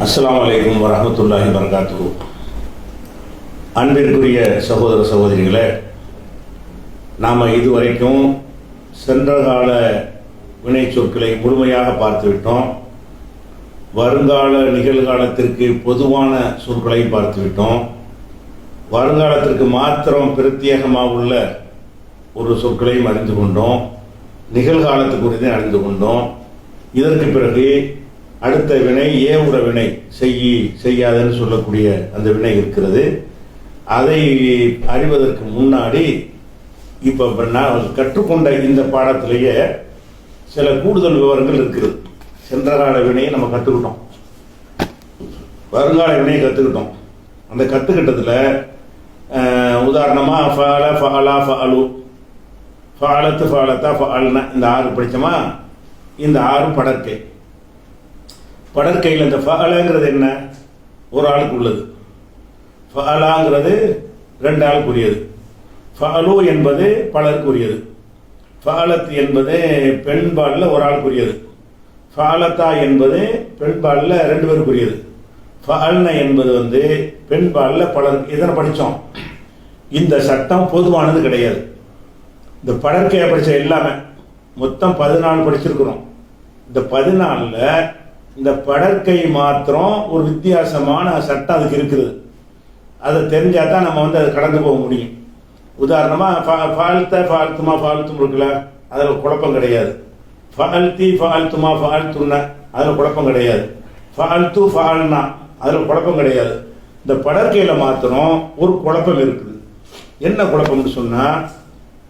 அஸ்ஸலாமு அலைக்கும் வரஹ்மத்துல்லாஹி வபரகாத்துஹு. அன்பிற்குரிய சகோதர சகோதரிகளே, நாம் இதுவரைக்கும் சென்ற கால வினை சொற்களை முழுமையாக பார்த்துவிட்டோம். வருங்கால நிகழ்காலத்திற்கு பொதுவான சொற்களை பார்த்துவிட்டோம். வருங்காலத்திற்கு மாத்திரம் பிரத்யேகமாக உள்ள ஒரு சொற்களையும் அறிந்து கொண்டோம். நிகழ்காலத்துக்கு குறித்து அறிந்து கொண்டோம். இதற்கு பிறகு அடுத்த வினை ஏவுற வினை, செய்யாதுன்னு சொல்லக்கூடிய அந்த வினை இருக்கிறது. அதை அறிவதற்கு முன்னாடி இப்போ நான் கற்றுக்கொண்ட இந்த பாடத்திலேயே சில கூடுதல் விவரங்கள் இருக்குது. சென்ற கால வினையை நம்ம கற்றுக்கிட்டோம், வருங்கால வினையை கற்றுக்கிட்டோம். அந்த கற்றுக்கிட்டதில் உதாரணமாக ஃபால ஃபாலா ஃபாலு, ஃபாலத்து ஃபாலத்தா ஃபால்னா இந்த 6 படித்தோமா. இந்த 6 படற்கை. படற்கையில் இந்த ஃபாலாங்கிறது என்ன? ஒரு ஆளுக்கு உள்ளது. ஃபாலாங்கிறது 2 ஆளுக்குரியது. ஃபாலு என்பது பலருக்குரியது. ஃபாலத் என்பது பெண்பாலில் ஒரு ஆளுக்குரியது. ஃபாலத்தா என்பது பெண்பாலில் 2 பேருக்குரியது. ஃபால்ன என்பது பெண்பாலில் பலருக்கு. இதனை படித்தோம். இந்த சட்டம் பொதுவானது கிடையாது. இந்த படற்கையை படித்த எல்லாமே மொத்தம் 14 படிச்சிருக்கிறோம். இந்த 14ல் இந்த படற்கை மாத்திரம் ஒரு வித்தியாசமான சட்டம் அதுக்கு இருக்குது. அதை தெரிஞ்சால் தான் நம்ம அதை கடந்து போக முடியும். உதாரணமாக ஃபால்த்துமா ஃபால்த்தும் இருக்குல்ல, அதில் குழப்பம் கிடையாது. ஃபால்த்தி ஃபால்த்துமா ஃபால்த்துன்னா அதில் குழப்பம் கிடையாது. ஃபால்த்து ஃபால்னா அதில் குழப்பம் கிடையாது. இந்த படற்கையில் மாத்திரம் ஒரு குழப்பம் இருக்குது. என்ன குழப்பம்னு சொன்னால்,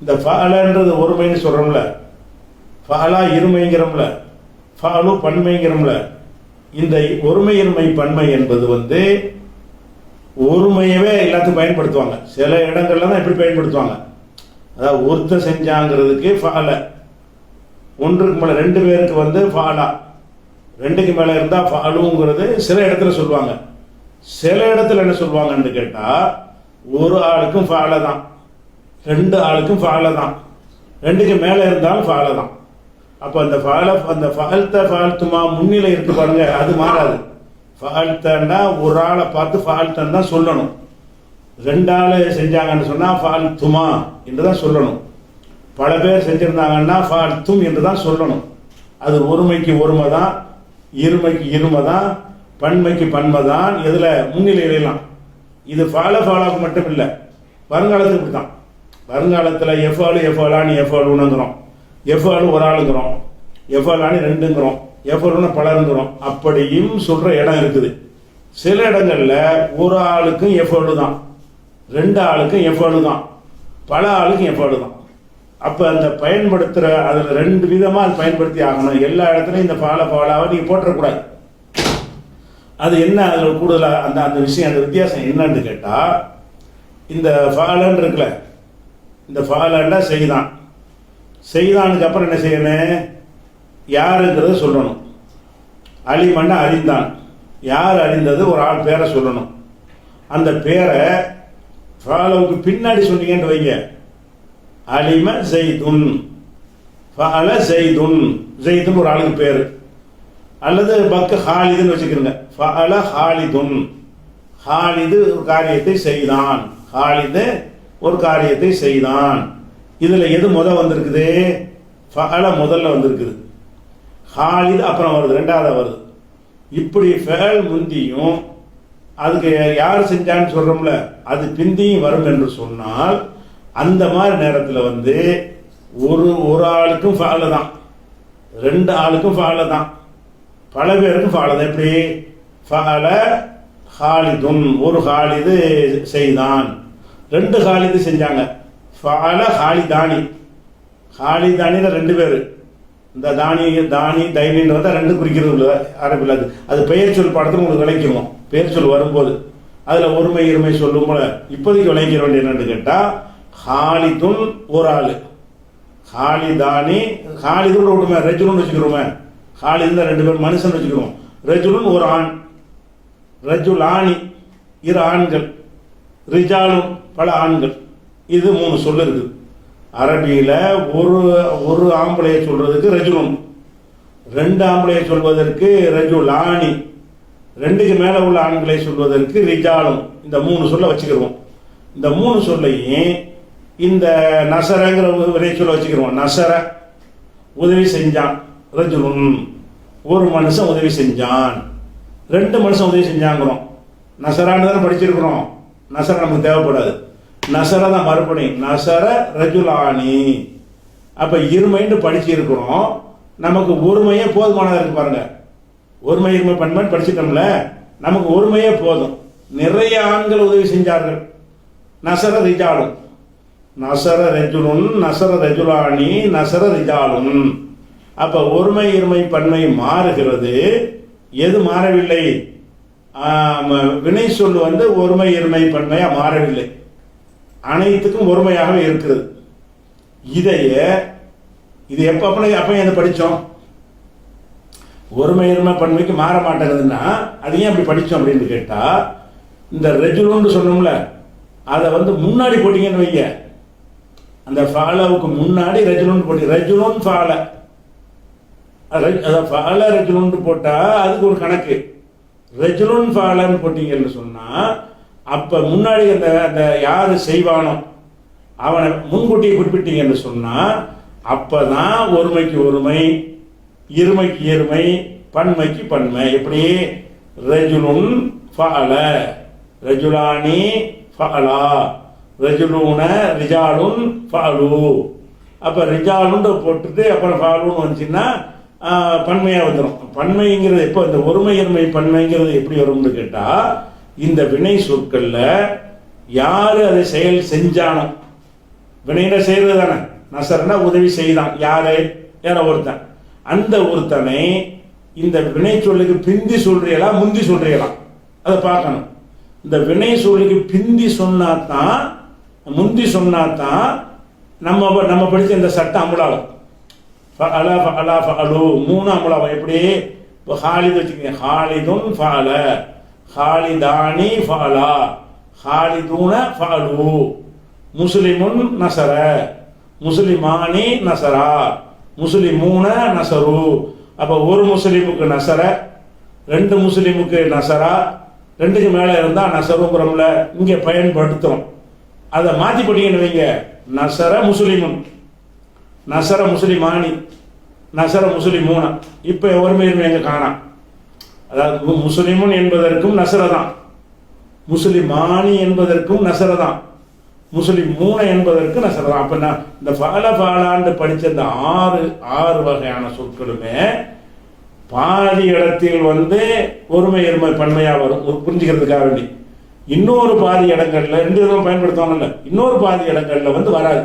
இந்த ஃபாலன்றது ஒருமைன்னு சொல்கிறோம்ல, ஃபாலா இருமைங்கிறோம்ல, ஃபாலு பன்மைங்கிறோம்ல. இந்த ஒருமை இருமை பன்மை என்பது ஒருமையவே எல்லாத்துக்கும் பயன்படுத்துவாங்க. சில இடங்கள்ல தான் எப்படி பயன்படுத்துவாங்க, அதாவது ஒருத்தர் செஞ்சாங்கிறதுக்கு ஃபால, ஒன்றுக்கு மேலே 2 பேருக்கு ஃபாலா, 2க்கு மேலே இருந்தால் ஃபாலுங்கிறது சில இடத்துல சொல்லுவாங்க. சில இடத்துல என்ன சொல்லுவாங்கன்னு கேட்டால், ஒரு ஆளுக்கும் ஃபால தான், 2 ஆளுக்கும் ஃபால தான், 2க்கு மேலே இருந்தாலும் ஃபால தான். அப்போ அந்த ஃபால்த்துமா முன்னிலை இருக்கு பாருங்க, அது மாறாது. ஃபால்த்தன்னா ஒரு ஆளை பார்த்து ஃபால்த்தன் தான் சொல்லணும். 2 ஆள் செஞ்சாங்கன்னு சொன்னால் ஃபால்த்துமா என்று தான் சொல்லணும். பல பேர் செஞ்சிருந்தாங்கன்னா ஃபால்த்தும் என்று தான் சொல்லணும். அது ஒருமைக்கு ஒருமை தான், இருமைக்கு இருமை தான், பன்மைக்கு பன்மை தான். இதில் முன்னிலையிலாம் இது ஃபாலாவுக்கு மட்டும் இல்லை, வருங்காலத்துக்கு இப்படி தான். வருங்காலத்தில் எஃபாலான்னு எஃபாலுங்கிறோம், எஃபாலு ஒரு ஆளுங்கிறோம், எஃபாலான்னு 2ங்கிறோம், எஃபாலுன்னு பலருங்கிறோம். அப்படியும் சொல்கிற இடம் இருக்குது. சில இடங்களில் ஒரு ஆளுக்கும் எஃபாலு தான், 2 ஆளுக்கும் எஃபாலு தான், பல ஆளுக்கும் எஃபாலு தான். அப்போ அந்த பயன்படுத்துகிற அதில் 2 விதமாக அது பயன்படுத்தி ஆகணும். எல்லா இடத்துலையும் இந்த ஃபாலாவை நீங்கள் போட்டுறக்கூடாது. அது என்ன அதில் கூடுதலாக அந்த விஷயம், அந்த வித்தியாசம் என்னன்னு கேட்டால், இந்த ஃபாலன் இருக்குல்ல, இந்த ஃபாலன்னா செய்தான். செய்தானுக்கு அப்புறம் என்ன செய்யணும், யாருங்கிறத சொல்லணும். அலிமன்னா அறிந்தான், யார் அறிந்தது ஒரு ஆள் பேரை சொல்லணும். அந்த பேரை ஃபாலவுக்கு பின்னாடி சொன்னீங்கன்னு வைங்க, அலிம ஜெய்துன், ஃபால ஜெய்துன், ஜெய்துன் ஒரு ஆளுக்கு பேர். அல்லது ஹாலிதுன்னு வச்சுக்கிறோங்க, ஃபால ஹாலிதுன், ஹாலிது ஒரு காரியத்தை செய்தான், ஹாலிது ஒரு காரியத்தை செய்தான். இதில் எது வந்திருக்குது, ஃபஅல முதல்ல வந்திருக்குது, ஹாலிது அப்புறம் வருது, 2ஆவது வருது. இப்படி ஃபஅல் முந்தியும் அதுக்கு யார் செஞ்சான்னு சொல்கிறோம்ல, அது பிந்தியும் வரும் என்று சொன்னால், அந்த மாதிரி நேரத்தில் ஒரு ஆளுக்கும் ஃபஅல தான், 2 ஆளுக்கும் ஃபஅல தான், பல பேருக்கும் ஃபஅல தான். எப்படி ஃபஅல ஹாலிதுன், ஒரு ஹாலிது செய்தான், 2 ஹாலிது செஞ்சாங்க. ஃபால ஹாலிதானி, ஹாலிதானியில் 2 பேர். இந்த தானி தைனின்னு 2 குறிக்கிறது இல்லை அரபில். அது பெயர் சொல் பாடத்தில் உங்களுக்கு விளைக்கிறோம். பெயர் சொல் வரும்போது அதில் ஒருமை இருமை சொல்லும் போல இப்போதைக்கு விளைக்கிற வேண்டிய என்னன்னு கேட்டால், ஹாலிதுன் ஒரு ஆள், ஹாலிதானி, ஹாலிதுன்னு விட்டுமே, ரஜுலுன்னு வச்சுக்கிறோமே, ஹாலிதுன்னு 2 பேர் மனுஷன் வச்சுக்கிறோம், ரஜுலுன்னு ஒரு ஆண், ரஜுலானி 2 ஆண்கள், ரிஜாலும் பல ஆண்கள். இது 3 சொல் இருக்குது அரபியில். ஒரு ஆம்பளையை சொல்றதுக்கு ரஜுலுன், 2 ஆம்பளையை சொல்வதற்கு ரஜுலானி, ரெண்டுக்கு மேல உள்ள ஆண்களை சொல்வதற்கு ரிஜாலும், இந்த 3 சொல்ல வச்சுக்கிடுவோம். இந்த 3 சொல்லையும் இந்த நசரங்கிற வினை சொல்ல வச்சுக்கிடுவோம். நசர உதவி செஞ்சான், ரஜுலுன் ஒரு மனுஷன் உதவி செஞ்சான், 2 மனுஷன் உதவி செஞ்சாங்கிறோம். நசரான்னு தானே படிச்சிருக்கிறோம். நசர நமக்கு தேவைப்படாது, நசர தான் மறுபடி நசர ரஜுலானி. அப்ப இருமைன்னு படிச்சு இருக்கிறோம், நமக்கு ஒருமையே போதுமானதா இருக்கு. பாருங்க, ஒருமை இருமை பன்மை படிச்சிட்டோம்ல, நமக்கு ஒருமையே போதும். நிறைய ஆண்கள் உதவி செஞ்சார்கள். நசர ரிஜாலும், நசர ரஜுலுன், நசர ரஜுலானி, நசர ரிஜாலும். அப்ப ஒருமை இருமை பன்மை மாறுகிறது. எது மாறவில்லை? வினை சொல் வந்து ஒருமை இருமை பன்மையா மாறவில்லை, அனைத்துக்கும் ஒருமையாகவே இருக்கிறது. இது எப்ப அப்ப எதை படிச்சோம்? ஒருமை இருமை பன்மைக்கு மாற மாட்டேங்குதுன்னா அது ஏன் அப்படி படிச்சோம் அப்படின்னு கேட்டா, இந்த ரெஜுலுன்னு சொன்னோம்ல, அதை வந்து முன்னாடி போட்டீங்கன்னு வைங்க, அந்த ஃபாலவுக்கு முன்னாடி ரெஜுலுன்னு போட்டி, ரெஜுலுன் ஃபால, ஃபால ரெஜுலுன்னு போட்டா அதுக்கு ஒரு கணக்கு. ரெஜுலுன் ஃபாலன்னு போட்டீங்கன்னு சொன்னா அப்ப முன்னாடி அந்த யாரு செய்வானோ அவனை முன்கூட்டியே குறிப்பிட்டீங்கன்னு சொன்னா அப்பதான் ஒருமைக்கு ஒருமை, இருமைக்கு இருமை, பன்மைக்கு பன்மை. எப்படி? ரஜுலுன் ஃபஅல, ரஜுலானி ஃபஅலா, ரஜுலூன ரிஜாலுன் ஃபஅலு. அப்ப ரிஜாலுன்னு போட்டுட்டு அப்புறம் ஃபஅலுன்னு வந்துச்சுன்னா பன்மையா வந்துடும். பன்மைங்கிறது எப்போ? இந்த ஒருமை இருமை பன்மைங்கிறது எப்படி வரும்னு கேட்டா, இந்த வினை சொற்கள்ல யாரு அதை செயல் செஞ்சானோ, வினையில செய்யறது தானே, நசரனா உதவி செய்தான், யாரு? யார ஒருத்தன். அந்த ஒருத்தனை இந்த வினை சொல்லுக்கு பிந்தி சொல்றீங்களா முந்தி சொல்றீங்களா அதை பார்க்கணும். இந்த வினை சொல்லுக்கு பிந்தி சொன்னாதான், முந்தி சொன்னாதான் நம்ம படிச்ச இந்த சட்டம் அமலாகும். ஃபஅலா ஃபஅலா ஃபஅலு 3 அமலாகும். எப்படி? இப்போ ஹாலித் வச்சுக்கோங்க, ஹாலிதுன் ஃபஅல, ஹாலிதானி ஃபஅலா, ஹாலிதூன ஃபஅலு, முஸ்லிமுன் நசர, முஸ்லிமானி நசரா, முஸ்லிமூன நசரு. அப்ப ஒரு முஸ்லிமுக்கு நசர, 2 முஸ்லிமுக்கு நசரா, 2க்கு மேல இருந்தா நசருங்கிறோம்ல, இங்க பயன்படுத்துறோம். அதை மாத்தி போட்டீங்கன்னு வைங்க, நசர முஸ்லிமுன், நசர முஸ்லிமானி, நசர முஸ்லிமூன. இப்ப ஒருமை எங்க காணாம். அதாவது முஸ்லிமுன் என்பதற்கும் நசர தான், முஸ்லிமானி என்பதற்கும் நசர தான், முஸ்லிமூன என்பதற்கு நசர தான். அப்ப நான் இந்த ஃபாலாண்டு படிச்ச இந்த 6 வகையான சொற்களுமே பாதி இடத்தில் வந்து ஒருமை இருமை பன்மையா வரும், புரிஞ்சுக்கிறதுக்காக வேண்டி. இன்னொரு பாதி இடங்கள்ல 2 விதமா பயன்படுத்துவாங்கல்ல, இன்னொரு பாதி இடங்கள்ல வந்து வராது.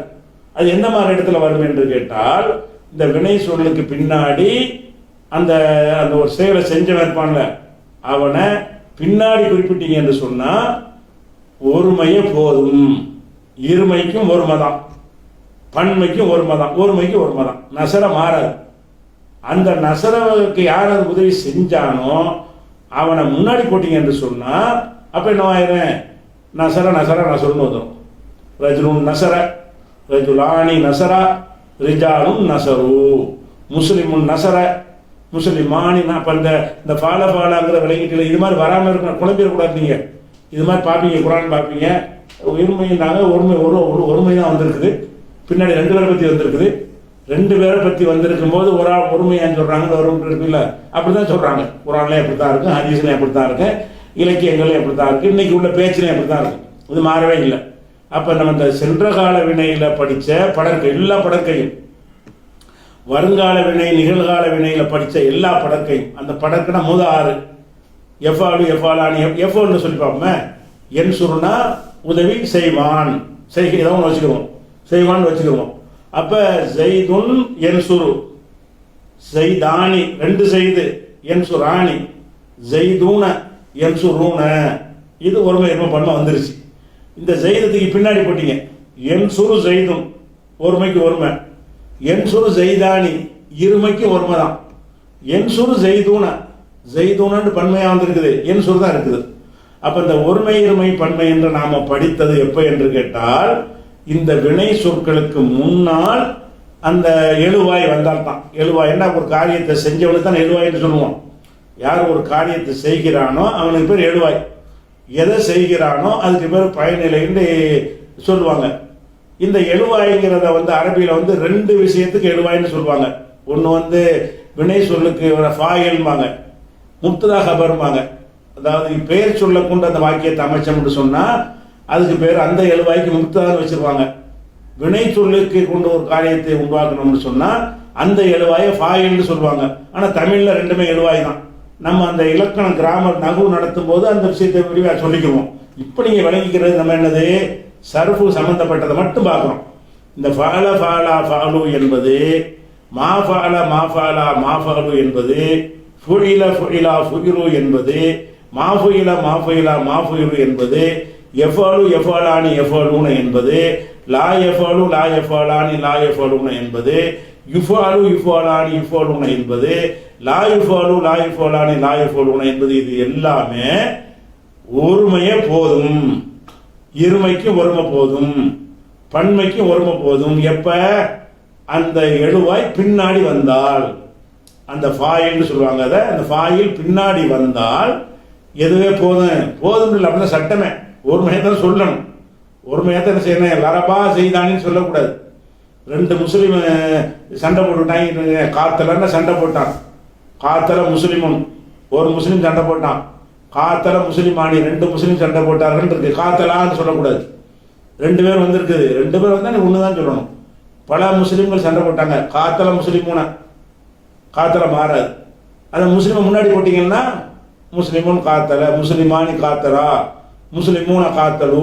அது எந்த மாதிரி இடத்துல வரும் என்று கேட்டால், இந்த வினை சொல்லுக்கு பின்னாடி அந்த ஒரு செயலை செஞ்சவன் இருப்பான்ல, அவனை பின்னாடி குறிப்பிட்டீங்க என்று சொன்னா ஒருமையே போதும். இருமைக்கும் ஒருமை தான், பன்மைக்கும் ஒருமை தான், ஒருமைக்கு ஒருமை தான். நசர மாறாது. அந்த நசரவுக்கு யாராவது உதவி செஞ்சானோ அவனை முன்னாடி போட்டீங்க என்று சொன்னா அப்ப என்ன ஆயிரும்? நசர நசர நசருன்னு வந்துடும். ரஜுலுன் நசர, ரஜுலானி நசரா, ரிஜாலும் நசரு, முஸ்லிமுன் நசர, முஸ்லிமானி. அப்ப இந்த ஃபாலாங்கிற விளங்கிட்டு இது மாதிரி வராமல் இருக்கணும், குழம்பிடக்கூடாது. நீங்க இது மாதிரி பார்ப்பீங்க, குரான் பார்ப்பீங்க, இருமைனாங்க ஒருமை, ஒருமை தான் வந்திருக்குது, பின்னாடி 2 பேரை பத்தி வந்திருக்குது. 2 பேரை பத்தி வந்திருக்கும் போது ஒரு ஆள் ஒருமையான்னு சொல்றாங்க, ஒரு இருக்குல்ல, அப்படிதான் சொல்றாங்க. குரான்ல எப்படித்தான் இருக்கு, ஹதீஸ்ல எப்படித்தான் இருக்கு, இலக்கியங்களும் எப்படித்தான் இருக்கு, இன்னைக்கு உள்ள பேச்சுல எப்படித்தான் இருக்கு, இது மாறவே இல்லை. அப்ப நம்ம இந்த சென்ற கால வினையில படிச்ச படற்கை, எல்லா படற்கையும், வருங்கால வினை நிகழ்கால வினையில படிச்ச எல்லா படற்கையும், அந்த படற்கைனா 6 எஃபாலு எஃபாலானி, எஃபோன்னு சொல்லி பார்ப்போமே. என் சுருனா உதவி செய்வான், செய்கிறோம் வச்சுக்கிறோம், செய்வான் வச்சுக்கிறோம். அப்ப ஜெய்துன் என் சுரு, ஜெய்தானி 2 செய்து, என் சுரானி, ஜெய்தூன என் சுருன. இது ஒருமை இருமை பன்மை வந்துருச்சு. இந்த ஜெய்தத்துக்கு பின்னாடி போட்டீங்க, என் சுரு ஜெய்துன் ஒருமைக்கு ஒருமை, என் சுரு ஜெய்தானி இருமைக்கு ஒருமை தான், என் சுரு ஜெய்தூன, ஜெய்தூனன்னு பன்மையா வந்திருக்குது, என் சுரு தான் இருக்குது. அப்ப இந்த ஒருமை இருமை பன்மை என்று நாம படித்தது எப்ப என்று கேட்டால், இந்த வினை சொற்களுக்கு முன்னால் அந்த எழுவாய் வந்தால் தான். எழுவாய் என்ன? ஒரு காரியத்தை செஞ்சவனுக்கு தான் எழுவாய் என்று சொல்லுவோம். யார் ஒரு காரியத்தை செய்கிறானோ அவனுக்கு பேர் எழுவாய். எதை செய்கிறானோ அதுக்கு பேர் பயனிலைன்னு சொல்லுவாங்க. இந்த எழுவாய்ங்கிறத அரபியில் ரெண்டு விஷயத்துக்கு எழுவாய்ன்னு சொல்லுவாங்க. ஒன்று வினை சொல்லுக்கு ஃபாயில்பாங்க, முப்ததா ஹபர்பாங்க. அதாவது பெயர் சொல்ல கொண்டு அந்த வாக்கியத்தை அமைச்சோம்னு சொன்னால் அதுக்கு பேர் அந்த எழுவாய்க்கு முப்ததான்னு வச்சிருவாங்க. வினை சொல்லுக்கு கொண்டு ஒரு காரியத்தை உருவாக்கணும்னு சொன்னால் அந்த எழுவாயை ஃபாயில்னு சொல்லுவாங்க. ஆனால் தமிழில் ரெண்டுமே எழுவாய் தான். நம்ம அந்த இலக்கணம் கிராமர் நகு நடத்தும் போது அந்த விஷயத்தை விரிவாக சொல்லிக்குவோம். இப்போ நீங்கள் விளங்கிக்கிறது நம்ம என்னது, சர்ஃபு சம்பந்தப்பட்டதை மட்டும் பார்க்குறோம். இந்த ஃபால ஃபாலா ஃபாலு என்பது, மா ஃபால மா ஃபாலா மா ஃபாலு என்பது, ஃபுயில ஃபுயிலா ஃபுயிலு என்பது, மாஃபுயில மாஃபுயிலா மாஃபுயிலு என்பது, எஃபாலு எஃபாலானி எஃபாலூன என்பது, லா எஃபாலு லா எஃபாலானி லா எஃபாலூன என்பது, யுஃபாலு யுஃபாலானி யுஃபாலூன என்பது, லா யுஃபாலு லா யுஃபாலானி லா யுஃபாலூன என்பது. இது எல்லாமே ஒருமையே போதும், இருமைக்கு ஒருமை போதும், பன்மைக்கு ஒருமை போதும். எப்ப அந்த எழுவாய் பின்னாடி வந்தால், அந்த ஃபாயில்னு சொல்லுவாங்க. அதை அந்த ஃபாயில் பின்னாடி வந்தால் எதுவே போதும். போதும் இல்லை அப்படின்னா சட்டமே ஒருமையை தான் சொல்லணும். ஒருமையை தான் என்ன செய்யணும், லரபா செய்தானின்னு சொல்லக்கூடாது. ரெண்டு முஸ்லீம் சண்டை போட்டுட்டாங்க, காத்தலன்னு சண்டை போட்டான். காத்தல முஸ்லிமுன், ஒரு முஸ்லீம் சண்டை போட்டான். காத்தல முஸ்லிமானி, ரெண்டு முஸ்லீம் சண்டை போட்டார்கள் இருக்கு. காத்தலான்னு சொல்லக்கூடாது. ரெண்டு பேர் வந்திருக்குது, ரெண்டு பேர் வந்தா நீ ஒன்று தான் சொல்லணும். பல முஸ்லீம்கள் சண்டை போட்டாங்க, காத்தல முஸ்லிமூன, காத்தல மாறாது. அதை முஸ்லீமை முன்னாடி போட்டீங்கன்னா முஸ்லிமுன் காத்தல, முஸ்லிமானி காத்தலா, முஸ்லிமூன காத்தலு.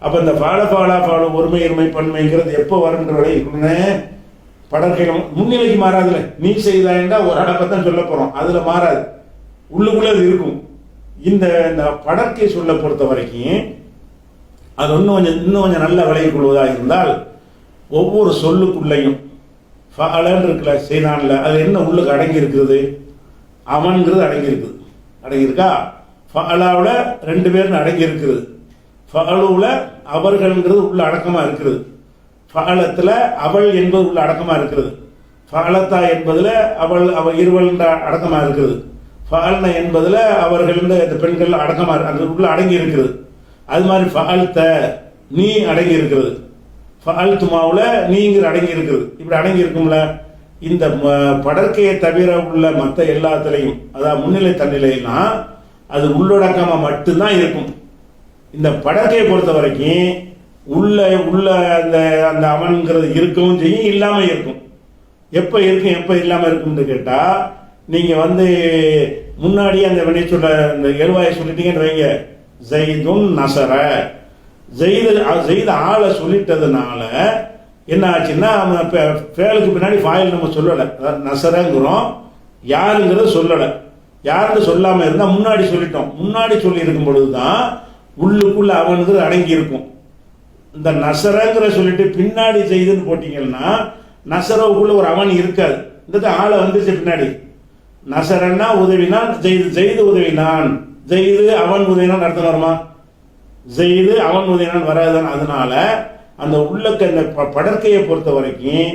அப்போ இந்த ஃபால ஃபாலா ஃபாலு ஒருமை இருமை பன்மைங்கிறது எப்போ வரும்ன்ற வரை படற்கையில் முன்னிலைக்கு மாறாதுல. நீ செய்தாண்டா ஒரு அடப்பை தான் சொல்ல போகிறோம், அதில் மாறாது, உள்ளுக்குள்ளே அது இருக்கும். இந்த படற்கை சொல்ல பொறுத்த வரைக்கும் அது இன்னும் கொஞ்சம் நல்ல விலகிக் கொள்வதாக இருந்தால், ஒவ்வொரு சொல்லுக்குள்ளையும் ஃபாலன்னு இருக்குல்ல, செய்தான்ல, அது என்ன உள்ளுக்கு அடங்கி இருக்கிறது, அவன்கிறது அடங்கி இருக்குது. அடங்கியிருக்கா? ஃபாலாவில் ரெண்டு பேர்னு அடங்கி இருக்குது. ஃபாலுவில் அவர்கள்ங்கிறது உள்ள அடக்கமாக இருக்கிறது. ஃபாலத்தில் அவள் என்பது உள்ள அடக்கமாக இருக்கிறது. ஃபாலத்தா என்பதில் அவள் இருவல் அடக்கமாக இருக்கிறது. ஃபால்ன என்பதில் அவர்கள் இந்த பெண்கள் அடக்கமாக அது உள்ள அடங்கி இருக்கிறது. அது மாதிரி ஃபால்த்த நீ அடங்கி இருக்கிறது. ஃபால்துமாவில் நீங்கிற அடங்கி இருக்கிறது. இப்படி அடங்கி இருக்கும்ல. இந்த படற்கையை தவிர உள்ள மற்ற எல்லாத்துலேயும், அதாவது முன்னிலை தன்னிலையெல்லாம் அது உள்ளடக்கமாக மட்டும்தான் இருக்கும். இந்த படற்கையை பொறுத்த வரைக்கும் உள்ள அந்த அந்த அவன்கிறது இருக்கவும் செய்யும், இல்லாமல் இருக்கும். எப்போ இருக்கும் எப்போ இல்லாமல் இருக்கும்னு கேட்டால், நீங்கள் முன்னாடி அந்த வினை சொல்ல இந்த எழுவாயை சொல்லிட்டீங்கன்னு வைங்க, ஜெய்துன் நசர, ஜெய்து ஆளை சொல்லிட்டதுனால என்ன ஆச்சுன்னா, ஃபேலுக்கு பின்னாடி ஃபாயில் நம்ம சொல்லலை, நசரங்கிறோம், யாருங்கிறத சொல்லலை. யாருன்னு சொல்லாமல் இருந்தால் முன்னாடி சொல்லிட்டோம். முன்னாடி சொல்லி இருக்கும் பொழுது தான் உள்ளுக்குள்ள அவனுங்கிறது அடங்கி இருக்கும். இந்த நசரங்கிற சொல்லிட்டு பின்னாடி செய்துன்னு போட்டீங்கன்னா நசரவுக்குள்ள ஒரு அவன் இருக்காது. இந்த ஆளை வந்துச்சு பின்னாடி. நசரன்னா உதவினான், ஜெய்து உதவினான், ஜெய்து அவன் உதவினான் அர்த்தம் வருமா? ஜெய்து அவன் உதவினான் வராதுதான். அதனால அந்த உள்ளுக்கு அந்த படற்கையை பொறுத்த வரைக்கும்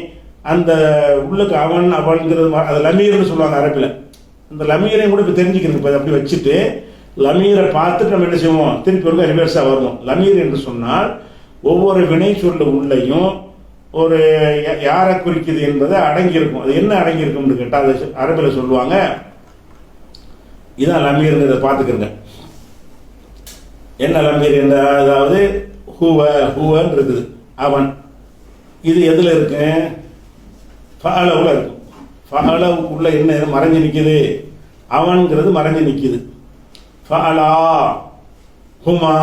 அந்த உள்ளுக்கு அவன் அவன்கிறது அது லமீர்னு சொல்லுவாங்க அரபில். அந்த லமீரையும் கூட இப்போ தெரிஞ்சுக்கிறது. இப்போ அப்படி வச்சுட்டு லமீரை பார்த்துட்டு நம்ம என்ன செய்வோம், திருப்பி ஒரு ரிவர்ஸாக வருவோம். லமீர் என்று சொன்னால் ஒவ்வொரு வினை சொல்ல உள்ளேயும் ஒரு யாரை குறிக்குது என்பதை அடங்கி இருக்கும். அது என்ன அடங்கி இருக்கும்னு கேட்டால் அது அரபில் சொல்லுவாங்க. இதான் லமீர்ங்கிறத பார்த்துக்கிறங்க. என்ன லமீர் என்ற, அதாவது ஹுவன் இருக்குது அவன். இது எதில் இருக்கு? ஃபாலவுல இருக்கும். ஃபாலவுக்குள்ள என்ன மறைஞ்சு நிற்குது? அவன்கிறது மறைஞ்சு நிற்குது. ஃபாலா ஹுமா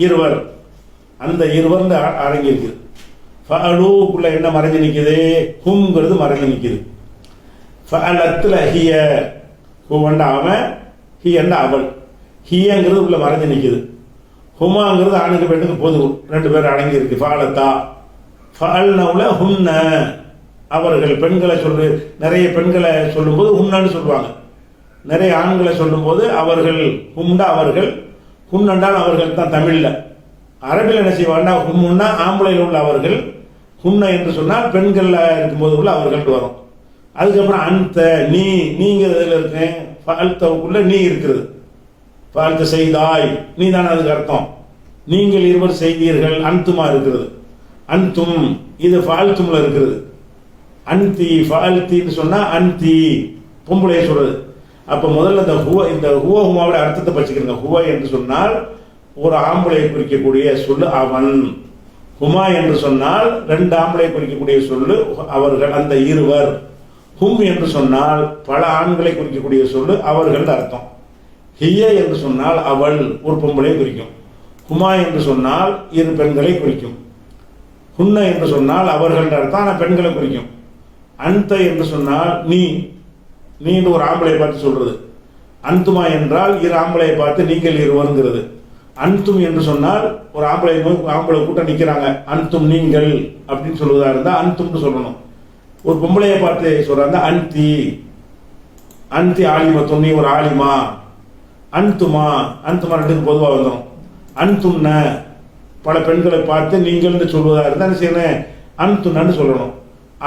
இருவர், அந்த இருவர் அடங்கி இருக்குது. ஃபஅலூக்குள்ள என்ன மறைஞ்சு நிற்குது? ஹும்ங்கிறது மறைஞ்சு நிற்குது. ஃபஅலத்துல ஹிய, ஹுவண்ட அவன், ஹியண்ட அவள். ஹியங்கிறது உள்ள மறைஞ்சு நிற்குது. ஹுமாங்கிறது ஆணுக்கு பெண்ணுக்கு பொது, ரெண்டு பேர் அடங்கி இருக்கு. ஃபாலத்தா ஃபால்னவுல ஹுன்ன, அவர்கள் பெண்களை சொல்லு, நிறைய பெண்களை சொல்லும்போது ஹுன்னான்னு சொல்லுவாங்க. நிறைய ஆண்களை சொல்லும்போது அவர்கள், ஹும்டா அவர்கள், ஹுன்னண்டால் அவர்கள் தான் தமிழில். அரபில் என்ன செய்வாங்கன்னா ஹும்முன்னா ஆம்பளையில் உள்ள அவர்கள், ஹுன்ன என்று சொன்னால் பெண்களில் இருக்கும்போது உள்ள அவர்கள் வரும். அதுக்கப்புறம் அந்த நீங்க இதில் இருக்கேன் ஃபால்த்தவுக்குள்ள நீ இருக்கிறது. ஃபால்த்த செய்தாய் நீ தானே அதுக்கு அர்த்தம். நீங்கள் இருவர் செய்தீர்கள் அன்துமா இருக்கிறது. அன்தும் இது ஃபால்த்தும்ல இருக்கிறது. அன்தி ஃபால்த்தின்னு சொன்னா அன்தி பொம்பளையை சொல்றது. அப்ப முதல்ல இந்த ஹுவ ஹுமாவோட அர்த்தத்தை பச்சுக்கிறங்க. ஹுவ என்று சொன்னால் ஒரு ஆம்பளை குறிக்கக்கூடிய சொல்லு அவன். ஹுமா என்று சொன்னால் ரெண்டு ஆம்பளை குறிக்கக்கூடிய சொல்லு அவர்கள், அந்த இருவர். ஹும் என்று சொன்னால் பல ஆண்களை குறிக்கக்கூடிய சொல்லு அவர்கள் அர்த்தம். ஹிய என்று சொன்னால் அவள் ஒரு பொம்பளை குறிக்கும். ஹுமா என்று சொன்னால் இரு பெண்களை குறிக்கும். ஹுன்ன என்று சொன்னால் அவர்கள் அர்த்தம், ஆனால் பெண்களை குறிக்கும். அந்த என்று சொன்னால் நீ ஒரு ஆம்பளை பார்த்து சொல்றது. அந்துமா என்றால் இரு ஆம்பளையை பார்த்து நீங்கள் இருவருங்கிறது. அன்தும் என்று சொன்னால் ஒரு ஆம்பளை கூட்டம் நிற்கிறாங்க, அன்தும் நீங்கள் அப்படின்னு சொல்வதா இருந்தா அன்தும்னு சொல்லணும். ஒரு பொம்பளையை பார்த்து சொல்றாங்க அன்தி ஆலிமத்தும், நீ ஒரு ஆலிமா. அன்துமா ரெண்டுக்கு பொதுவாக வந்துடும். அன்துன்ன பல பெண்களை பார்த்து நீங்கள் சொல்வதா இருந்தா என்ன செய்யணும், அன்துன்னு சொல்லணும்.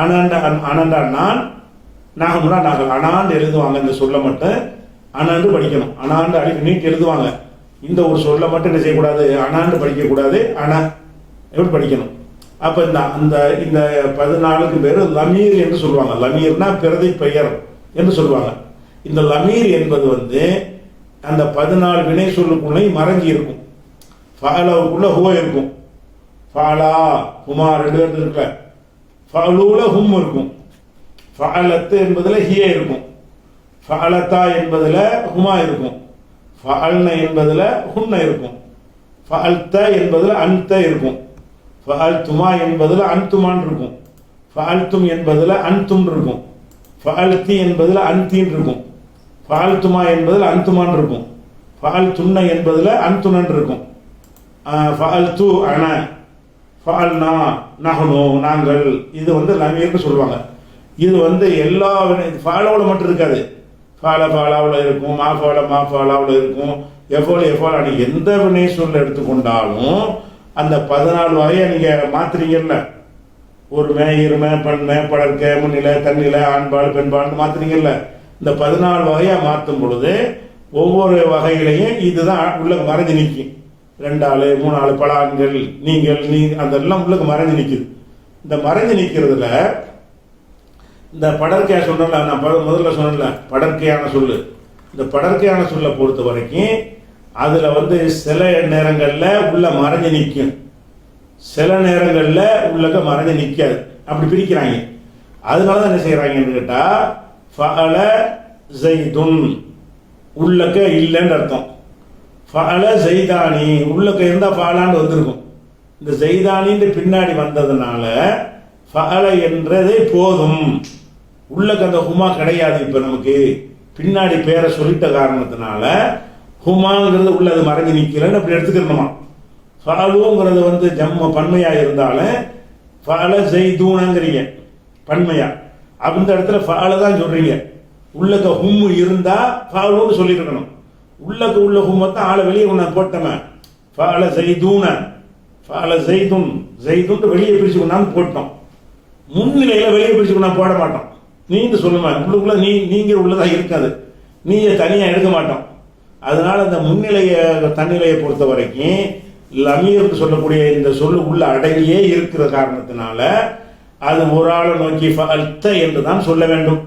அனண்டா நான், நாகமுடா நாகல். அனாண்டு எழுதுவாங்க இந்த சொல்ல மட்டும், அனாண்டு படிக்கணும். அனாண்டு அடிக்க நீட்டு எழுதுவாங்க. இந்த ஒரு சொல்ல மட்டும் என்ன செய்யக்கூடாது, அனாண்டு படிக்கக்கூடாது, ஆனா எப்படி படிக்கணும். அப்ப இந்த 14க்கு பேர் லமீர் என்று சொல்லுவாங்க. லமீர்னா பிரதி பெயர் என்று சொல்லுவாங்க. இந்த லமீர் என்பது அந்த 14 வினை சொல்லுக்குள்ளே மறைஞ்சி இருக்கும். ஃபாலாவுக்குள்ள ஹுவ இருக்கும். ஃபாலா ஹுமா ரெண்டு பேர் இருக்குல்ல, ஃபாலூல ஹும் இருக்கும். ஃபாலத்து என்பதுல ஹிய இருக்கும். ஃபாலத்தா என்பதுல ஹுமா இருக்கும். ஃபால்ன என்பதுல ஹுன்ன இருக்கும். ஃபால்த என்பதுல அன்த இருக்கும். ஃபால்துமா என்பதுல அன்துமான் இருக்கும். ஃபால்தும் என்பதுல அன்தும் இருக்கும். ஃபால்தி என்பதுல அன்தீன் இருக்கும். ஃபால்துமா என்பதில் அன்துமான் இருக்கும். ஃபால்துன்ன என்பதுல அன்துனன் இருக்கும். ஃபால்து அன, ஃபால்னா நஹ்னு நாங்கள். இது லமீர்னு சொல்லுவாங்க. இது எல்லா ஃபாலோல மட்டும் இருக்காது. ஃபாலாவில் இருக்கும், மாஃபாலாவில் இருக்கும், எஃபால் அணி எந்த வினை சொல்ல எடுத்துக்கொண்டாலும் அந்த 14 வகையை நீங்க மாத்துறீங்கல்ல. ஒரு மே, இருமை, பன்மை, படர்க்க, முன்னிலை, தன்னிலை, ஆண்பால், பெண்பால் மாத்துறீங்கல்ல. இந்த 14 வகையா மாற்றும் பொழுது ஒவ்வொரு வகையிலையும் இதுதான் உள்ள மறைஞ்சு நிற்கும். 2 ஆளு, 3 ஆளு, பல ஆண்கள், நீங்கள், நீ, அதெல்லாம் உள்ளுக்கு மறைஞ்சு நிற்குது. இந்த மறைஞ்சு நிற்கிறதுல இந்த படற்கையா சொன்னல, நான் முதல்ல சொன்னல படற்கையான சொல்லு. இந்த படற்கையான சொல்லை பொறுத்த வரைக்கும் அதுல சில நேரங்கள்ல உள்ள மறைஞ்சு நிற்கும், சில நேரங்கள்ல உள்ளக்க மறைஞ்சு நிற்காது. அப்படி பிரிக்கிறாங்க. அதனாலதான் என்ன செய்யறாங்கன்னு கேட்டா, ஃபஅல ஸைதுன் உள்ளக்க இல்லைன்னு அர்த்தம். ஃபஅல ஸைதானி உள்ளக்க இருந்தா ஃபாலான்னு வந்திருக்கும். இந்த ஸைதானின்னு பின்னாடி வந்ததுனால ஃபஅல என்றதே போதும். உள்ளக்க அந்த ஹுமா கிடையாது. இப்ப நமக்கு பின்னாடி பேரை சொல்லிட்ட காரணத்தினால ஹுமாங்கிறது உள்ள அது மறைஞ்சு நிக்கலன்னு அப்படி எடுத்துக்கணுமா. ஃபாலுங்கிறது ஜம்ம பன்மையா இருந்தாலும் ஃபஅல ஸைதூனங்கிறீங்க பன்மையா. அந்த இடத்துல ஃபால தான் சொல்றீங்க. உள்ளக்க ஹும்மு இருந்தா ஃபாலுன்னு சொல்லிருக்கணும். உள்ளக்க உள்ள ஹும்மத்தான் ஆளை வெளியே கொண்டாந்து போட்டோமே. ஃபால ஸைதூன, ஃபால ஸைதுன், ஸைதுன் வெளியே பிரிச்சு கொண்டாந்து போட்டோம். முன்னிலையில வெளியே பிரிச்சு கொண்டாந்து போட மாட்டோம். நீங்க சொல்லுமா உள்ளுக்குள்ள நீங்க உள்ளதா இருக்காது, நீங்க தனியா எடுக்க மாட்டோம். அதனால அந்த முன்னிலைய தன்னிலையை பொறுத்த வரைக்கும் லமீர்னு சொல்லக்கூடிய இந்த சொல்லு உள்ள அடங்கியே இருக்கிற காரணத்தினால அது ஒரு ஆளை நோக்கி ஃபால்த என்று தான் சொல்ல வேண்டும்,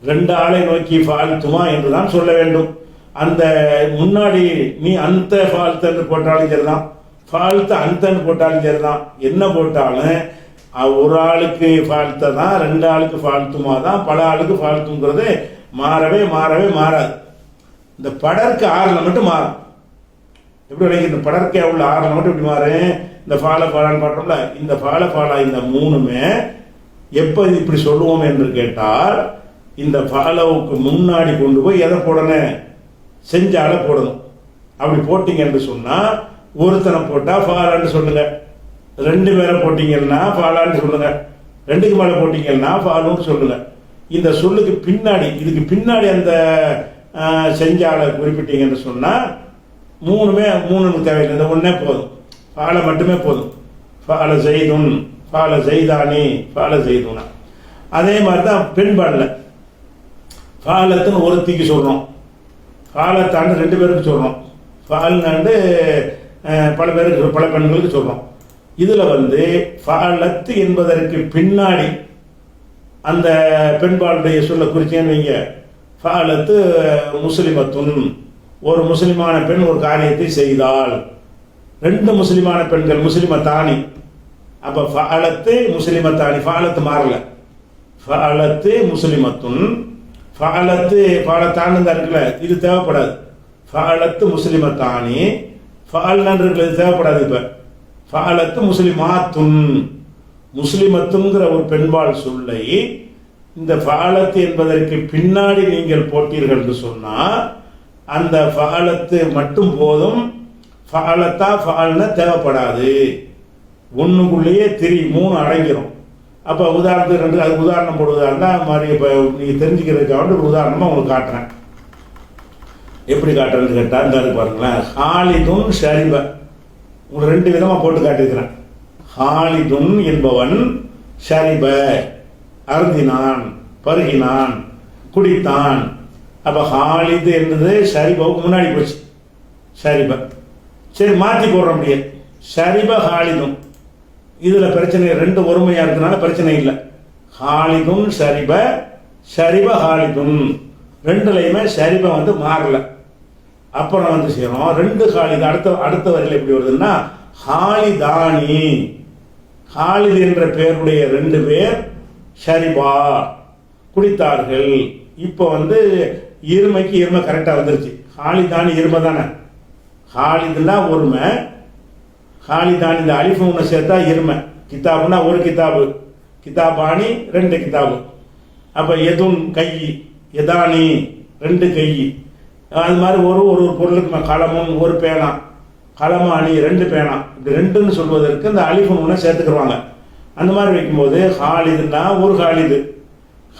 2 ஆளை நோக்கி ஃபால்துமா என்று தான் சொல்ல வேண்டும். அந்த முன்னாடி நீ அந்த ஃபால்த்தன்னு போட்டாலும் சரிதான், ஃபால்த்த அந்தன்னு போட்டாலும் சரிதான், என்ன போட்டாலும் ஒரு ஆளுக்கு ஃபால்த்த தான், 2 ஆளுக்கு ஃபால்த்துமா தான், பல ஆளுக்கு ஃபால்த்துங்கிறது மாறவே மாறாது. இந்த படற்கு 6ல் மட்டும் மாறும். எப்படி நினைக்கிற இந்த படற்கே உள்ள 6ல் மட்டும் எப்படி மாறும். இந்த ஃபாலான்னு பாட்டோம்ல, இந்த ஃபாலா இந்த 3மே எப்ப இப்படி சொல்லுவோம் என்று கேட்டால், இந்த ஃபாலோவுக்கு முன்னாடி கொண்டு போய் எதை போடணும், செஞ்சால போடணும். அப்படி போட்டீங்க என்று சொன்னா ஒருத்தனை போட்டா ஃபாலான்னு சொல்லுங்க, 2 பேரை போட்டீங்கன்னா ஃபாலான்னு சொல்லுங்க, 2க்கு மேல போட்டீங்கன்னா ஃபாலுன்னு சொல்லுங்க. இந்த சொல்லுக்கு பின்னாடி, இதுக்கு பின்னாடி அந்த செஞ்சால குறிப்பிட்டீங்கன்னு சொன்னா 3 தேவையில்லை, இந்த ஒன்னே போதும், ஃபால மட்டுமே போதும். ஃபால ஸைதுன், ஃபால ஸைதானி, ஃபால ஸைதுனா. அதே மாதிரி தான் பெண்பாடில் ஃபாலத்துன்னு ஒருத்திக்கு சொல்கிறோம், ஃபாலத்தாண்டு 2 பேருக்கு சொல்கிறோம், ஃபால்னாண்டு பல பேருக்கு பல பெண்களுக்கு சொல்கிறோம். இதில் வந்து ஃபாலத்து என்பதற்கு பின்னாடி அந்த பெண்பாளுடைய சொல்ல குறிச்சேன்னு வைங்க, ஃபாலத்து முஸ்லிமத்துன், ஒரு முஸ்லிமான பெண் ஒரு காரியத்தை செய்தால், 2 முஸ்லிமான பெண்கள் முஸ்லிமத்தானி, அப்போ ஃபாலத்து முஸ்லிமத்தானி, ஃபாலத்து மாறல, ஃபாலத்து முஸ்லிமத்துன், ஃபாலத்தான்னு தான் இருக்குல்ல, இது தேவைப்படாது. ஃபாலத்து முஸ்லிமத்தானி, ஃபால்னான் இருக்குல்ல, இது தேவைப்படாது. இப்போ ஃபாலத்து முஸ்லிமாத்துன், முஸ்லிமத்துங்கிற ஒரு பெண்பால் சொல்லை இந்த ஃபாலத்து என்பதற்கு பின்னாடி நீங்கள் போட்டீர்கள் என்று சொன்னால் அந்த ஃபாலத்து மட்டும் போதும், ஃபாலத்தா ஃபால்னா தேவைப்படாது. ஒன்றுக்குள்ளேயே 3 அடங்கிடும். அப்போ உதாரணத்துக்கு 2 அதுக்கு உதாரணம் போடுவதா மாதிரி இப்போ நீங்கள் தெரிஞ்சுக்கிறதுக்காக ஒரு உதாரணமாக உங்களுக்கு காட்டுறேன். எப்படி காட்டுறேன்னு கேட்டால் இந்த பாருங்களேன், ஹாலிதுன் ஷரிப, உங்களுக்கு 2 விதமாக போட்டு காட்டியிருக்கிறேன். ஹாலிதுன் என்பவன் ஷரிப அருந்தினான், பருகினான், குடித்தான். அப்போ ஹாலிது என்பது ஷரிபாவுக்கு முன்னாடி போச்சு, ஷரிப. சரி, மாற்றி போடுற முடியாது, ஷரிப ஹாலிதுன். இதில் பிரச்சனை 2 ஒருமையாக இருக்கிறதுனால பிரச்சனை இல்லை. ஹாலிதுன் ஷரிப, ஷரிப ஹாலிதுன், 2லையுமே ஷரிப வந்து மாறல. அப்புறம் வந்து செய்யணும் 2 ஹாலிது. அடுத்த வரையில் எப்படி வருதுன்னா ஹாலிதானி, ஹாலிது என்ற பெயருடைய 2 பேர் ஷரிபா குடித்தார்கள். இப்போ வந்து இருமைக்கு இருமை கரெக்டாக வந்துருச்சு. ஹாலிதானி இருமை தானே, ஹாலிதுன்னா ஒருமை, ஹாலிதானி இந்த அலிஃபு ஒன்று சேர்த்தா இருமை. கிதாபுனா ஒரு கிதாபு, கிதாபானி 2 கிதாபு. அப்போ எதுன் கை, எதானி 2 கை. அது மாதிரி ஒரு பொருளுக்கு கலமும் ஒரு பேனா, கலமானி 2 பேனா, இப்படி 2ன்னு சொல்வதற்கு இந்த அலிஃபு ஒன்று சேர்த்துக்குருவாங்க. அந்த மாதிரி வைக்கும்போது ஹாலிதுன்னா ஒரு ஹாலிது,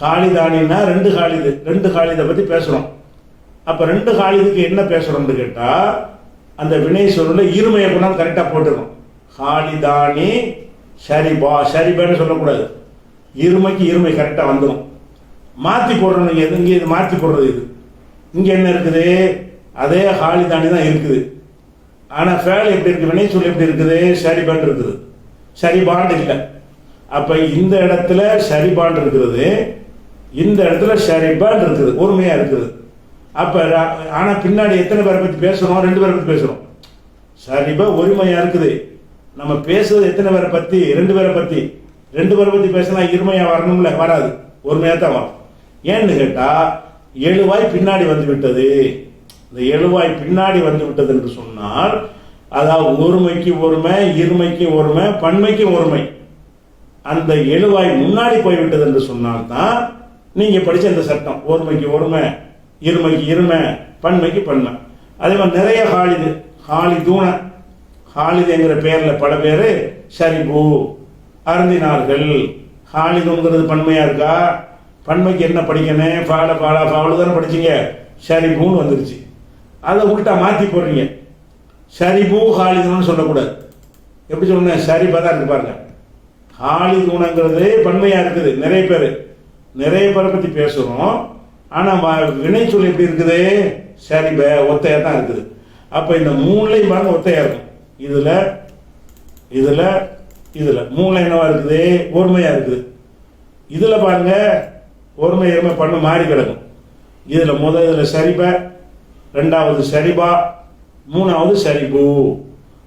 ஹாலிதானின்னா 2 ஹாலிது, 2 ஹாலிதை பற்றி பேசுகிறோம். அப்போ 2 ஹாலிதுக்கு என்ன பேசுகிறோம்னு கேட்டால் அந்த வினை சொல்ல இருமையை கொண்டாந்து கரெக்டாக போட்டுருக்கோம். ஹாலிதானி ஷரிபா, ஷரிபான்னு சொல்லக்கூடாது, இருமைக்கு இருமை கரெக்டாக வந்துடும். மாற்றி போடுறோம். நீங்கள் இங்கே இது மாற்றி போடுறது, இது இங்கே என்ன இருக்குது, அதே ஹாலிதானி தான் இருக்குது. ஆனால் ஃபேல் எப்படி இருக்குது, வினை சொல் எப்படி இருக்குது, ஷரிபான் இருக்குது, ஷரிபான் இல்லை. அப்போ இந்த இடத்துல ஷரிபான் இருக்கிறது, இந்த இடத்துல ஷரிபான் இருக்குது, ஒருமையாக இருக்குது. அப்போ ஆனால் பின்னாடி எத்தனை பேரை பற்றி பேசுகிறோம், 2 பேரை பற்றி பேசுகிறோம். ஷரிபா ஒருமையாக இருக்குது. நம்ம பேசுறது எத்தனை பேரை பற்றி, 2 பேரை பற்றி. 2 பேரை பற்றி பேசினா இருமையாக வரணும்ல, வராது, ஒருமையாக தான் வரும். ஏன்னு கேட்டால் எழுவாய் பின்னாடி வந்து விட்டது. இந்த எழுவாய் பின்னாடி வந்து விட்டது என்று சொன்னால் அதாவது ஒருமைக்கு ஒருமை, இருமைக்கு ஒருமை, பன்மைக்கு ஒருமை. அந்த எழுவாய் முன்னாடி போய்விட்டது என்று சொன்னால்தான் நீங்கள் படித்த இந்த சட்டம், ஒருமைக்கு ஒருமை, இருமைக்கு இருமை, பன்மைக்கு பன்மை. அதே மாதிரி நிறைய ஹாலிது, ஹாலிதூன, ஹாலிது என்கிற பெயரில் பல பேர் ஷரிபு அருந்தினார்கள். ஹாலிதுங்கிறது பன்மையாக இருக்கா, பன்மைக்கு என்ன படிக்கணும், ஃபாலு தானே படிச்சிங்க, ஷரிபுன்னு வந்துருச்சு. அதை உள்ட்டா மாற்றி போடுறீங்க, ஷரிபு ஹாலிதுன்னு சொல்லக்கூடாது. எப்படி சொல்லணும், ஷரிபா தான் இருக்கு பாருங்க. ஹாலிதுங்கிறது பன்மையாக இருக்குது, நிறைய பேரை பற்றி பேசுகிறோம். ஆனால் வினை சொல் எப்படி இருக்குது, ஷரிப ஒத்தையாக தான் இருக்குது. அப்போ இந்த 3லையும் பாருங்க ஒத்தையாக இருக்கும். இதில் 3 என்னவா இருக்குது, ஒருமையாக இருக்குது. இதில் பாருங்க ஒருமை இருமை பண்ண மாறி கிடக்கும். இதில் ஷரிப, 2வது ஷரிபா, 3வது ஷரிபு.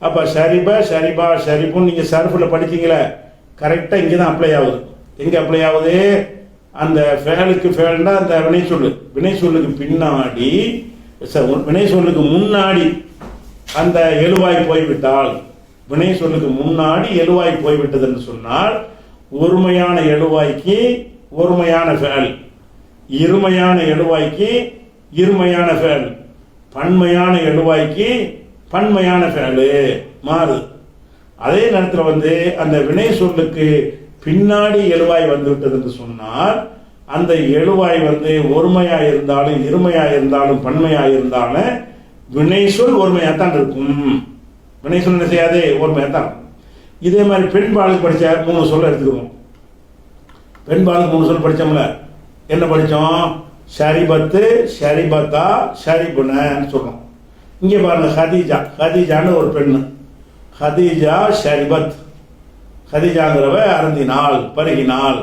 அப்போ ஷரிப ஷரிபா ஷரிபுன்னு நீங்கள் சர்ஃபில் படிச்சிங்களே, கரெக்டாக இங்கே தான் அப்ளை ஆகுது. எங்கே அப்ளை ஆகுது, அந்த ஃபேலுக்கு ஃபேல்னா அந்த வினை சொல்லுக்கு பின்னாடி, வினை சொல்லுக்கு முன்னாடி அந்த எழுவாய் போய்விட்டால், வினை சொல்லுக்கு முன்னாடி எழுவாய் போய்விட்டது என்று சொன்னால் ஒருமையான எழுவாய்க்கு ஒருமையான ஃபேல், இருமையான எழுவாய்க்கு இருமையான ஃபேல், பன்மையான எழுவாய்க்கு பன்மையான ஃபேலு மாறுது. அதே நேரத்தில் வந்து அந்த வினை சொல்லுக்கு பின்னாடி எழுவாய் வந்து விட்டது என்று சொன்னால் அந்த எழுவாய் வந்து ஒருமையாக இருந்தாலும் இருமையாக இருந்தாலும் பன்மையாக இருந்தாலும் வினை சொல் ஒருமையாகத்தான் இருக்கும். வினை சொல் என்ன செய்யாது, ஒருமையாகத்தான். இதே மாதிரி பெண்பாளுக்கு படித்த 3 சொல்ல எடுத்துக்குவோம். பெண்பாலுக்கு 3 சொல் படித்தோம்ல. என்ன படித்தோம்? ஷரிபத்து, ஷரிபத்தா, ஷரிபுனன்னு சொல்கிறோம். இங்கே பாருங்க, ஹதீஜா, ஹதீஜான்னு ஒரு பெண்ணு. ஹதீஜா ஷரிபத், ஹதீஜாங்கிறவ அருந்தினாள், பருகினாள்.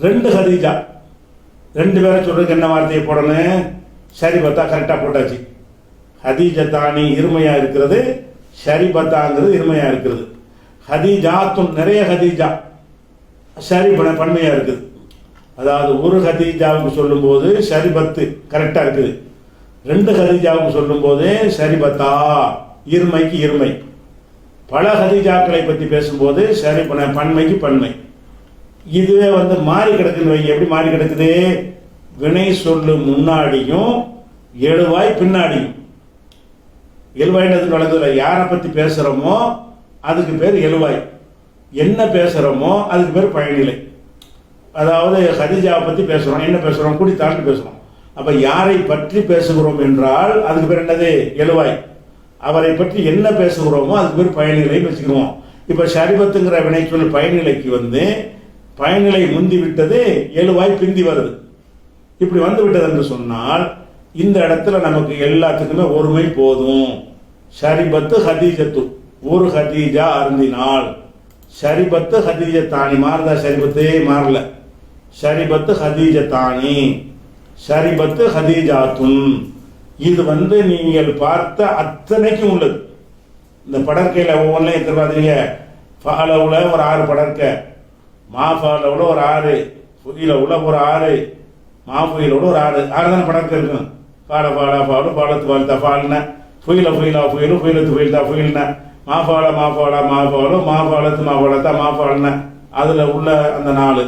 2 ஹதீஜா, 2 பேரை சொல்றதுக்கு என்ன வார்த்தையை போடணும்? ஷரிபத்தா கரெக்டாக போட்டாச்சு. ஹதீஜத்தானி இருமையாக இருக்கிறது, ஷரிபத்தாங்கிறது இருமையாக இருக்கிறது. ஹதீஜாத்தும் நிறைய ஹதீஜா, ஷரிபன பன்மையாக இருக்குது. அதாவது ஒரு ஹதீஜாவுக்கு சொல்லும்போது ஷரிபத்து கரெக்டாக இருக்குது. 2 ஹதீஜாவுக்கு சொல்லும்போது ஷரிபத்தா இருமைக்கு இருமை. பல ஹதீஜாக்களை பற்றி பேசும்போது ஷரிபன பன்மைக்கு பன்மை. இதுவே மாறி கிடக்குன்னு வைங்க. எப்படி மாறி கிடக்குது? வினை சொல்லு முன்னாடியும் எழுவாய் பின்னாடியும். எழுவாய்ன்றது வழங்குதுல, யாரை பற்றி பேசுகிறோமோ அதுக்கு பேர் எழுவாய், என்ன பேசுகிறோமோ அதுக்கு பேர் பயனிலை. அதாவது ஹதீஜாவை பற்றி பேசுகிறோம், என்ன பேசுகிறோம்? குடித்தான்னு பேசுகிறோம். அப்போ யாரை பற்றி பேசுகிறோம் என்றால் அதுக்கு பேர் என்னது? எழுவாய். அவரை பற்றி என்ன பேசுகிறோமோ அதுக்கு பேர் பயனிலைன்னு வச்சுக்கிறோம். இப்போ ஷரிபத்துங்கிற வினை சொல் பயனிலைக்கு பயனிலை முந்தி விட்டது, எழுவாய் பிந்தி வருது. இப்படி வந்து விட்டது என்று சொன்னால் இந்த இடத்துல நமக்கு எல்லாத்துக்குமே ஒருமை போதும். ஷரிபத்து ஹதீஜத்து, ஒரு ஹதீஜா அருந்தினாள். ஷரிபத்து ஹதீஜத்தானி மாறுதா? ஷரிபத்து மாறல. ஷரிபத்து ஹதீஜத்தானி, ஷரிபத்து ஹதீஜாத்துன். இது நீங்கள் பார்த்த அத்தனைக்கும் உள்ளது. இந்த படற்கையில் ஒவ்வொன்றையும் எதிர்பார்த்தீங்க. ஃபாலவுல ஒரு 6 படற்கை, மாஃபாலவுல ஒரு 6, ஃபுயிலவுல ஒரு 6, மாஃபுயிலோட ஒரு 6 தானே படற்கை இருக்கும். பால பாலா பாலு, பாலத்து பாலத்தா பால்ன, ஃபுயில ஃபுயிலா ஃபுயிலு, ஃபுயிலத்து ஃபுயில்தா ஃபுயில்ன, மாஃபால மாஃபாலா மாஃபாலு, மாஃபாலத்து மாஃபாலத்தா மாஃபால்ன. அதில் உள்ள அந்த 4.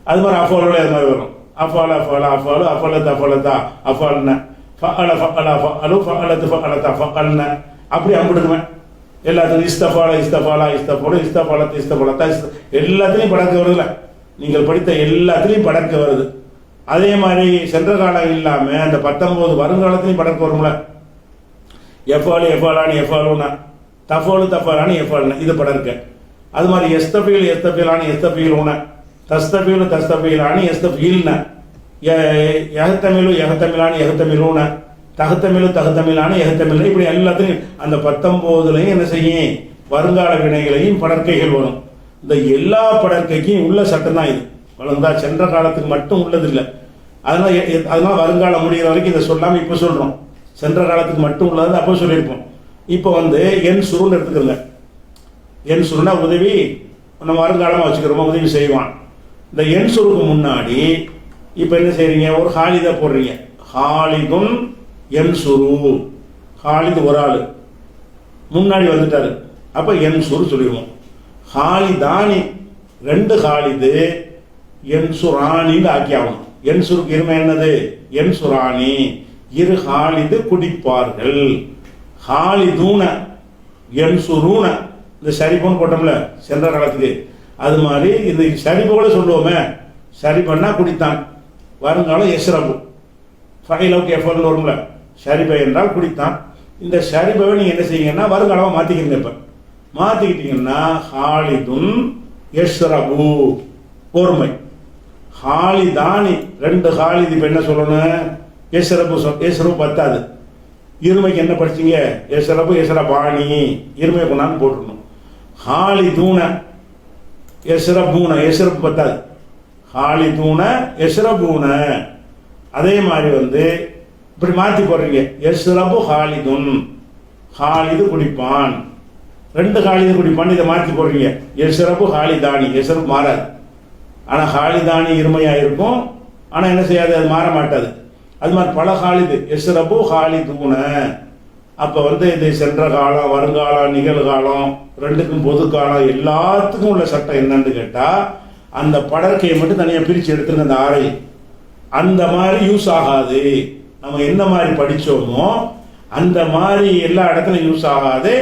அது மாதிரி அஃபாலோட அது மாதிரி வரும். அஃபால அஃபாலா அஃபாலு, அஃபலத்து அஃபலத்தா அஃபால்ன, ஃபஅல ஃபஅலா ஃபஅலு, ஃபஅலத்து ஃபஅலத்தா ஃபஅல்ன. அப்படி அம்பிடுக்குவேன் எல்லாத்துக்கும். இஸ்தஃபால இஸ்தஃபாலா இஸ்தஃபாலு, இஸ்தஃபாலத்து இஸ்தஃபாலத்தா, எல்லாத்துலேயும் படக்க வருதுல்ல. நீங்கள் படித்த எல்லாத்துலேயும் படக்க வருது. அதே மாதிரி சென்ற காலம் இல்லாமல் அந்த 19 வருங்காலத்திலையும் படக்க வரும்ல. எஃபாலு எஃபாலானி எஃபாலுனா, தஃபாலு தஃபாலானி எஃபாலுனா, இது படக்க. அது மாதிரி எஸ்தஃபீல் எஸ்தஃபீலானி எஸ்தஃபீலுன, தஸ்தஃபீலு தஸ்தஃபீலானி எஸ்தஃபீல்ன, எஹத்தமிழு எஹத்தமிலானி எஹத்தமிலூன, தகத்தமிழு தகத்தமிலானி எஹத்தமில்னு. இப்படி எல்லாத்துலையும் அந்த 19லையும் என்ன செய்யும்? வருங்கால வினைகளையும் படற்கைகள் வரும். இந்த எல்லா படற்கைக்கும் உள்ள சட்டம் தான் இது. வளர்ந்தா சென்ற காலத்துக்கு மட்டும் உள்ளது இல்லை. அதனால வருங்காலம் முடிகிற வரைக்கும் இதை சொல்லாமல் இப்போ சொல்கிறோம். சென்ற காலத்துக்கு மட்டும் உள்ளது அப்போ சொல்லியிருப்போம். இப்போ என் சுருன்னு எடுத்துக்கிறோங்க. என் சுருனா உதவி, நம்ம வருங்காலமாக வச்சுக்கிறோமா, உதவி செய்வான். இந்த என் சுருக்கு முன்னாடி இப்போ என்ன செய்றீங்க? ஒரு ஹாலிதா போடுறீங்க. ஹாலிதுன் என் சுரு, ஹாலிது ஒரு ஆள் முன்னாடி வந்துட்டாரு, அப்போ என் சுரு சொல்லிடுவோம். ஹாலிதானி 2 ஹாலிது, என் சுரானின்னு ஆக்கி ஆகணும். என் சுருக்கு இருமை என்னது? என் சுரானி, 2 ஹாலிது குடிப்பார்கள். ஹாலிதூன என் சுரூன, இந்த சரிபோன்னு போட்டோம்ல சென்ற காலத்துக்கு, அது மாதிரி இந்த சரிபோட சொல்லுவோமே. சரிபன்னா குடித்தான், வருங்காலம் எஸ்ரபு, ஃபைலவுக்கு எஃபர்னு வரும்ல. ஷரிபை என்றால் குடித்தான். இந்த ஷரிபை நீங்கள் என்ன செய்யுங்கன்னா வருங்காலமாக மாற்றிக்கிறீங்க. இப்போ மாற்றிக்கிட்டீங்கன்னா ஹாலிதுன் எஸ்ரபு ஒருமை. ஹாலிதானி 2 ஹாலிது. இப்போ என்ன சொல்லணும்? எஸ்ரபு எஸ்ரபு பத்தாது. இருமைக்கு என்ன படிச்சிங்க? எஸ்ரபு எஸ்ரபானி, இருமை கொண்டாந்து போட்டுருணும். ஹாலிதூன எஸ்ரபூன, எஸ்ரபு பத்தாது. ஹாலிதூன எஸ்ரபூன. அதே மாதிரி இப்படி மாற்றி போடுறீங்க. எஸ்ரபு ஹாலிதுன், ஹாலிது குடிப்பான். 2 ஹாலிது குடிப்பான், இதை மாற்றி போடுறீங்க. எஸ்ரபு ஹாலிதானி, எஸ்ரபு மாறாது. ஆனால் ஹாலிதானி இருமையாக இருக்கும். ஆனால் என்ன செய்யாது? அது மாற மாட்டாது. அது மாதிரி பல ஹாலிது. எஸ்ரபு ஹாலிதுன. அப்போ இது சென்ற காலம், வருங்காலம், நிகழ்காலம், 2க்கும் பொது காலம், எல்லாத்துக்கும் உள்ள சட்டம் என்னன்னு கேட்டால் அந்த படற்கையை மட்டும் தனியாக பிரித்து எடுத்துருங்க. அந்த 6 அந்த மாதிரி யூஸ் ஆகாது. நம்ம என்ன மாதிரி படித்தோமோ அந்த மாதிரி எல்லா இடத்துலையும் யூஸ் ஆகாது.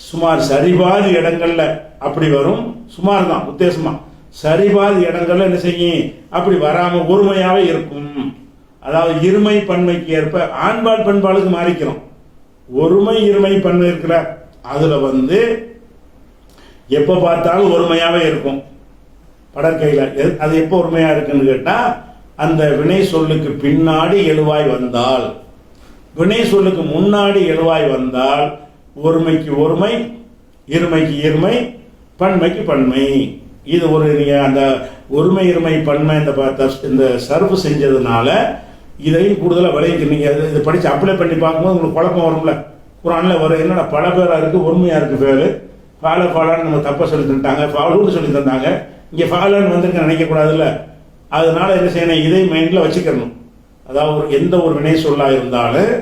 சுமார் சரிபாதி இடங்கள்ல அப்படி வரும். சுமார் தான் உத்தேசமா. சரிபாதி இடங்கள்ல என்ன செய்யும்? அப்படி வராம ஒருமையாவே இருக்கும். அதாவது இருமை பன்மைக்கு ஏற்ப ஆண்பால் பெண்பாலுக்கு மாறிக்கிறோம். ஒருமை இருமை பன்மை இருக்கிற அதுல எப்ப பார்த்தாலும் ஒருமையாவே இருக்கும். படற்கையில் அது எப்போ ஒருமையா இருக்குன்னு கேட்டா அந்த வினை சொல்லுக்கு பின்னாடி எழுவாய் வந்தால், வினை சொல்லுக்கு முன்னாடி எழுவாய் வந்தால் ஒருமைக்கு ஒருமை, இருமைக்கு இருமை, பன்மைக்கு பன்மை. இது ஒரு நீங்க அந்த ஒருமை இருமை பன்மை இந்த சர்வ் செஞ்சதுனால இதையும் கூடுதலாக விளைவிக்கிறீங்க. இதை படித்து அப்ளை பண்ணி பார்க்கும்போது உங்களுக்கு குழப்பம் வரும்ல. குரானில் வரும் என்னடா பல பேராக இருக்குது ஒருமையாக இருக்குது பேர் ஃபாலான்னு நம்ம தப்பாக சொல்லி தந்துட்டாங்க, ஃபாலூன்னு சொல்லி தந்தாங்க, இங்கே ஃபாலான்னு வந்திருக்க நினைக்கக்கூடாதுல்ல. அதனால என்ன செய்யணும், இதை மைண்டில் வச்சுக்கணும். அதாவது எந்த ஒரு வினை சொல்லாக இருந்தாலும்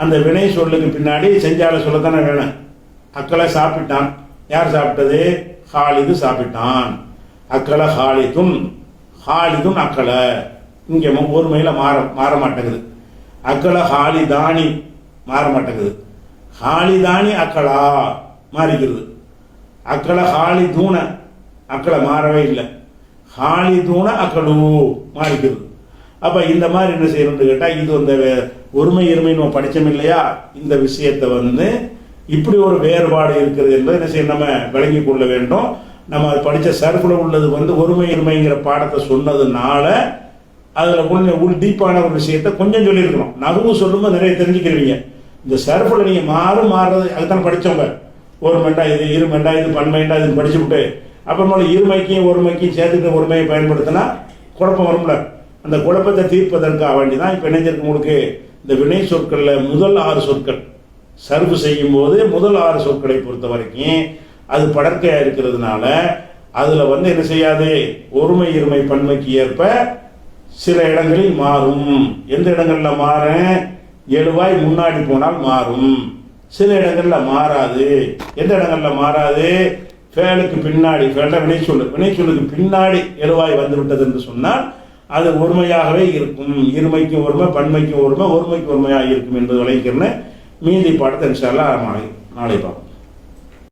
அந்த வினை சொல்லுக்கு பின்னாடி செஞ்சால சொல்லத்தானே வேணும். அக்களை சாப்பிட்டான், யார் சாப்பிட்டது? ஹாலிது சாப்பிட்டான். அக்களை ஹாலிதுன், ஹாலிதுன் அக்களை. இங்கே ஒருமையில் மாற மாட்டேங்குது. அக்களை ஹாலிதானி மாற மாட்டேங்குது. ஹாலிதானி அக்களா மாறிக்கிறது. அக்களை ஹாலிதூன, அக்களை மாறவே இல்லை. ஹாலிதூன அக்களு மாறிக்கிறது. அப்போ இந்த மாதிரி என்ன செய்யணும்னு கேட்டால் இது அந்த ஒருமை இருமை நம்ம படித்தோம் இல்லையா, இந்த விஷயத்தை இப்படி ஒரு வேறுபாடு இருக்கிறது என்பதை என்ன செய்யணும், நம்ம விளங்கி கொள்ள வேண்டும். நம்ம படித்த சர்ஃபில் உள்ளது ஒருமை இருமைங்கிற பாடத்தை சொன்னதுனால அதில் கொஞ்சம் டீப்பான ஒரு விஷயத்தை கொஞ்சம் சொல்லியிருக்கணும். நகுவு சொல்லும்போது நிறைய தெரிஞ்சுக்கிறீங்க. இந்த சர்ஃபில் நீங்கள் மாறுறது அதுதான் படித்தவங்க. ஒருமைண்டா இது, இருமைண்டா இது, பன்மைண்டா இது படிச்சுவிட்டு அப்புறமா இருமைக்கும் ஒருமைக்கும் சேர்த்துட்டு ஒருமையை பயன்படுத்தினா குழப்பம் வரும்ல. அந்த குழப்பத்தை தீர்ப்பதற்காக வேண்டி தான் இப்போ இணைஞ்சிருக்கு உங்களுக்கு இந்த வினை சொற்களில் முதல் 6 சொற்கள் சர்வ் செய்யும் போது முதல் 6 சொற்களை பொறுத்த வரைக்கும் அது படற்கையா இருக்கிறதுனால அதில் என்ன செய்யாது, ஒருமை இருமை பன்மைக்கு ஏற்ப சில இடங்களில் மாறும். எந்த இடங்களில் மாறும், எழுவாய் முன்னாடி போனால் மாறும். சில இடங்களில் மாறாது. எந்த இடங்களில் மாறாது, ஃபேலுக்கு பின்னாடி, வினைச்சொல்லுக்கு பின்னாடி எழுவாய் வந்து விட்டது என்று சொன்னால் அது ஒருமையாகவே இருக்கும். இருமைக்கும் ஒருமை, பன்மைக்கும் ஒருமை, ஒருமைக்கு ஒருமையாக இருக்கும் என்பது விளைக்கிறேன்னு மீதி பாடத்தை இன்ஷா அல்லாஹ் நாளை பார்ப்போம்.